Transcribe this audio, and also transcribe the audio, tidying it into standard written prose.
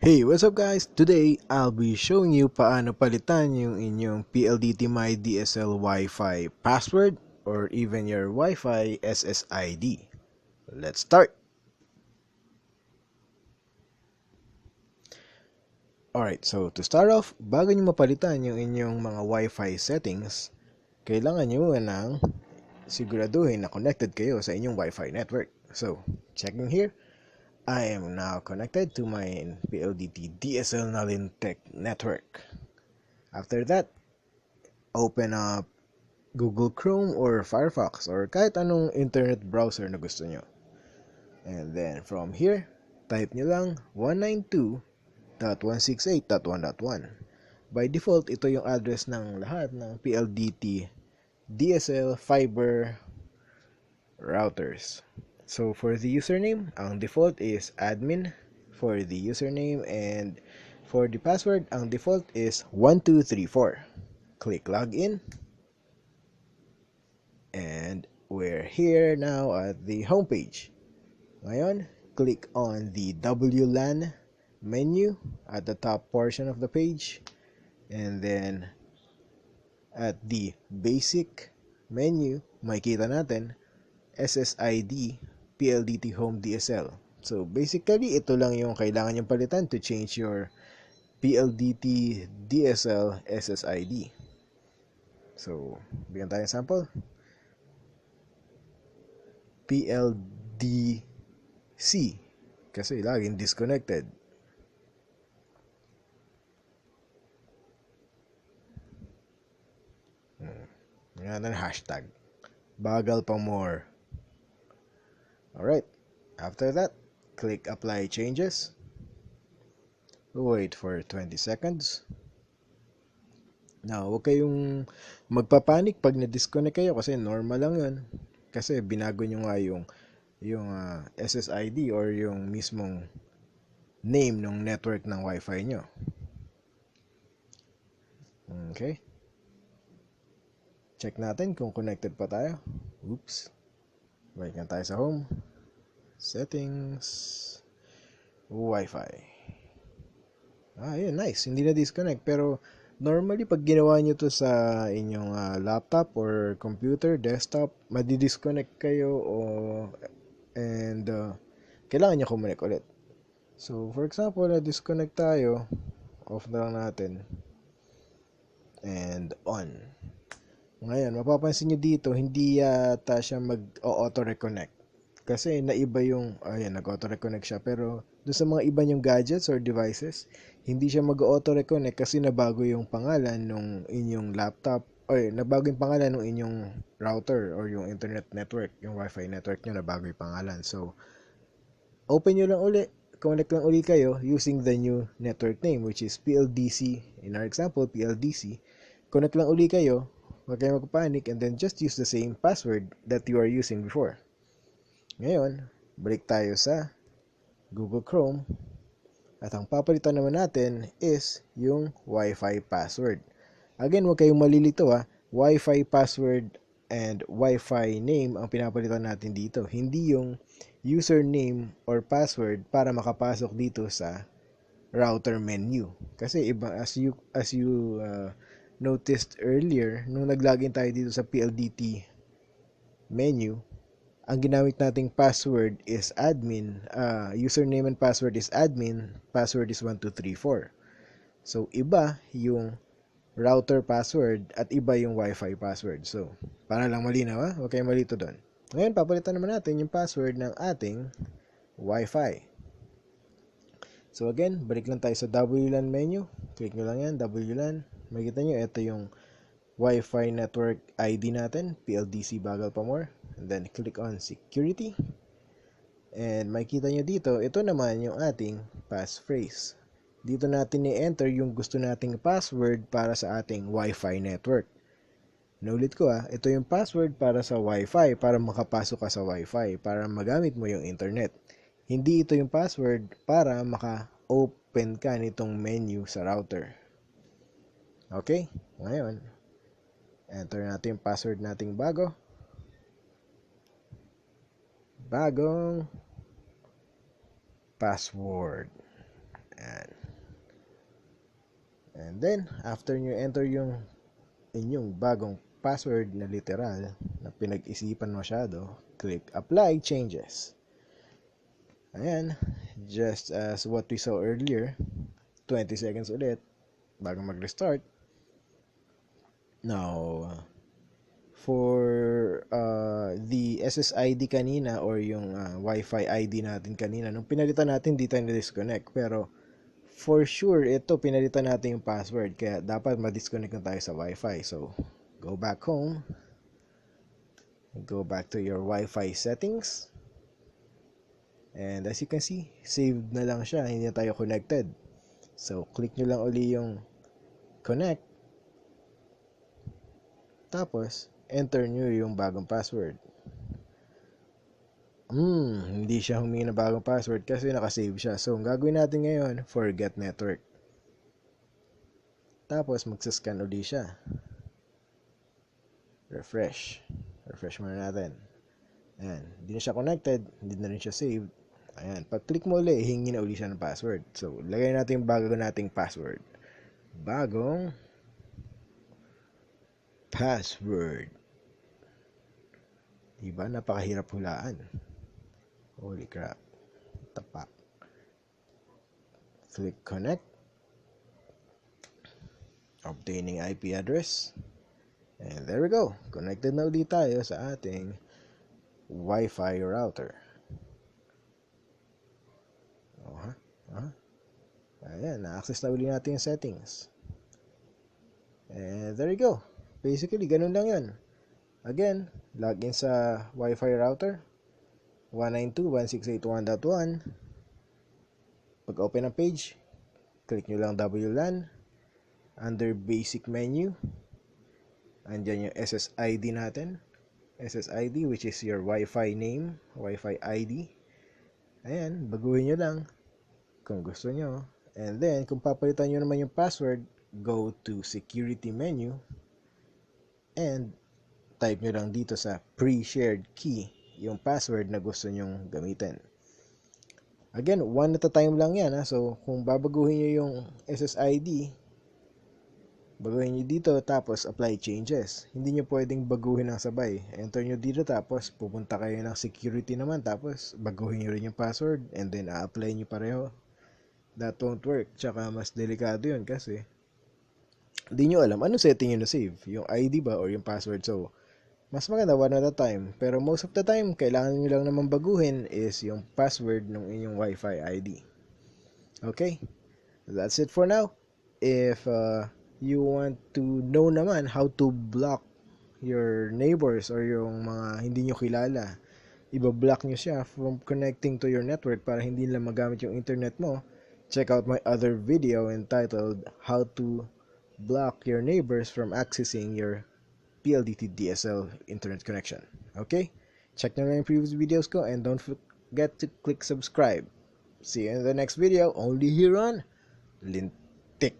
Hey, what's up guys? Today, I'll be showing you paano palitan yung inyong PLDT My DSL Wi-Fi password or even your Wi-Fi SSID. Let's start! Alright, so to start off, bago nyo mapalitan yung inyong mga Wi-Fi settings, kailangan nyo ng siguraduhin na connected kayo sa inyong Wi-Fi network. So, checking here, I am now connected to my PLDT DSL na Lintech network. After that, open up Google Chrome or Firefox or kahit anong internet browser na gusto nyo. And then from here, type nyo lang 192.168.1.1. By default, ito yung address ng lahat ng PLDT DSL Fibr routers. So for the username, ang default is admin for the username, and for the password, ang default is 1234. Click login. And we're here now at the homepage. Ngayon, click on the WLAN menu at the top portion of the page. And then, at the basic menu, makikita natin SSID PLDT Home DSL. So, basically, ito lang yung kailangan yung palitan to change your PLDT DSL SSID. So, bigyan tayo ng sample. PLDC kasi laging disconnected. Yan ang hashtag. Bagal pa more. Alright. After that, click apply changes. Wait for 20 seconds. Now, huwag kayong magpapanik pag na-disconnect kayo kasi normal lang yun. Kasi binago nyo nga yung SSID or yung mismong name ng network ng Wi-Fi nyo. Okay. Check natin kung connected pa tayo. Oops. Balik na tayo sa home. Settings. Wi-Fi. Yun, nice. Hindi na disconnect. Pero normally, pag ginawa nyo to sa inyong laptop or computer, desktop, madi-disconnect kayo and kailangan nyo kumonek ulit. So, for example, na-disconnect tayo, off na lang natin, and on. Ngayon, mapapansin nyo dito, hindi yata siya mag-auto-reconnect. Kasi naiba yung, nag-auto-reconnect siya. Pero, doon sa mga iba nyong gadgets or devices, hindi siya mag-auto-reconnect kasi nabago yung pangalan ng inyong laptop, or nabago yung pangalan ng inyong router or yung internet network, yung Wi-Fi network nyo, nabago yung pangalan. So, open nyo lang uli, connect lang uli kayo using the new network name, which is PLDC. In our example, PLDC. Connect lang uli kayo, huwag kayo magpapanic, and then just use the same password that you are using before. Ngayon, balik tayo sa Google Chrome. At ang papalitan naman natin is yung Wi-Fi password. Again, huwag kayong malilito Wi-Fi password and Wi-Fi name ang pinapalitan natin dito. Hindi yung username or password para makapasok dito sa router menu. Kasi iba, as you noticed earlier, nung nag-login tayo dito sa PLDT menu, ang ginamit nating password is admin, username and password is admin, password is 1234. So, iba yung router password at iba yung Wi-Fi password. So, para lang malinaw huwag kayong malito doon. Ngayon, papalitan naman natin yung password ng ating Wi-Fi. So, again, balik lang tayo sa WLAN menu. Click nyo lang yan, WLAN. Makikita nyo, ito yung Wi-Fi network ID natin, PLDC bagal pa more. And then click on security. And makikita nyo dito, ito naman yung ating passphrase. Dito natin i-enter yung gusto nating password para sa ating Wi-Fi network. Naulit ko ito yung password para sa Wi-Fi, para makapasok ka sa Wi-Fi, para magamit mo yung internet. Hindi ito yung password para maka-open ka nitong menu sa router. Okay? Ngayon, enter natin yung password nating bagong password. Ayan. And then, after nyo enter yung inyong bagong password na literal na pinag-isipan masyado, click Apply Changes. Ayan, just as what we saw earlier, 20 seconds ulit bago mag-restart. Now, for the SSID kanina or yung Wi-Fi ID natin kanina, nung pinalitan natin, di tayo na-disconnect. Pero, for sure, ito, pinalitan natin yung password. Kaya, dapat ma-disconnect na tayo sa Wi-Fi. So, go back home. Go back to your Wi-Fi settings. And as you can see, saved na lang siya. Hindi na tayo connected. So, click nyo lang uli yung connect. Tapos, enter nyo yung bagong password. Hindi siya humingi na bagong password kasi nakasave siya. So, ang gagawin natin ngayon, forget network. Tapos, magsascan uli siya. Refresh. Refresh muna natin. Ayan. Hindi na siya connected. Hindi na rin siya saved. Ayan. Pag-click mo ulit, hingi na uli siya ng password. So, lagay natin yung bago nating password. Bagong password. Diba? Napakahirap hulaan. Holy crap. Tapak. Click connect. Obtaining IP address. And there we go. Connected na ulit tayo sa ating Wi-Fi router. Ayan, na-access na uli natin yung settings. And there you go. Basically, ganun lang yan. Again, login sa Wi-Fi router 192.168.1.1. Pag open ang page, click nyo lang WLAN. Under basic menu, andyan yung SSID natin. SSID, which is your Wi-Fi name, Wi-Fi ID. Ayan, baguhin nyo lang kung gusto nyo. And then, kung papalitan nyo naman yung password, go to security menu and type nyo lang dito sa pre-shared key yung password na gusto nyong gamitin. Again, one at a time lang yan. So, kung babaguhin nyo yung SSID, baguhin nyo dito, tapos apply changes. Hindi nyo pwedeng baguhin ng sabay. Enter nyo dito, tapos pupunta kayo ng security naman, tapos baguhin nyo rin yung password, and then a-apply nyo pareho. That won't work. Tsaka mas delikado yun kasi hindi nyo alam anong setting nyo na save. Yung ID ba or yung password. So, mas maganda one at a time. Pero most of the time, kailangan nyo lang naman baguhin is yung password ng inyong Wi-Fi ID. Okay? That's it for now. If you want to know naman how to block your neighbors or yung mga hindi nyo kilala, ibablock nyo siya from connecting to your network para hindi nila magamit yung internet mo, check out my other video entitled How to Block Your Neighbors from Accessing Your Pldt DSL Internet Connection. Okay? Check na lang yung previous videos ko and don't forget to click subscribe. See you in the next video, only here on Lintech.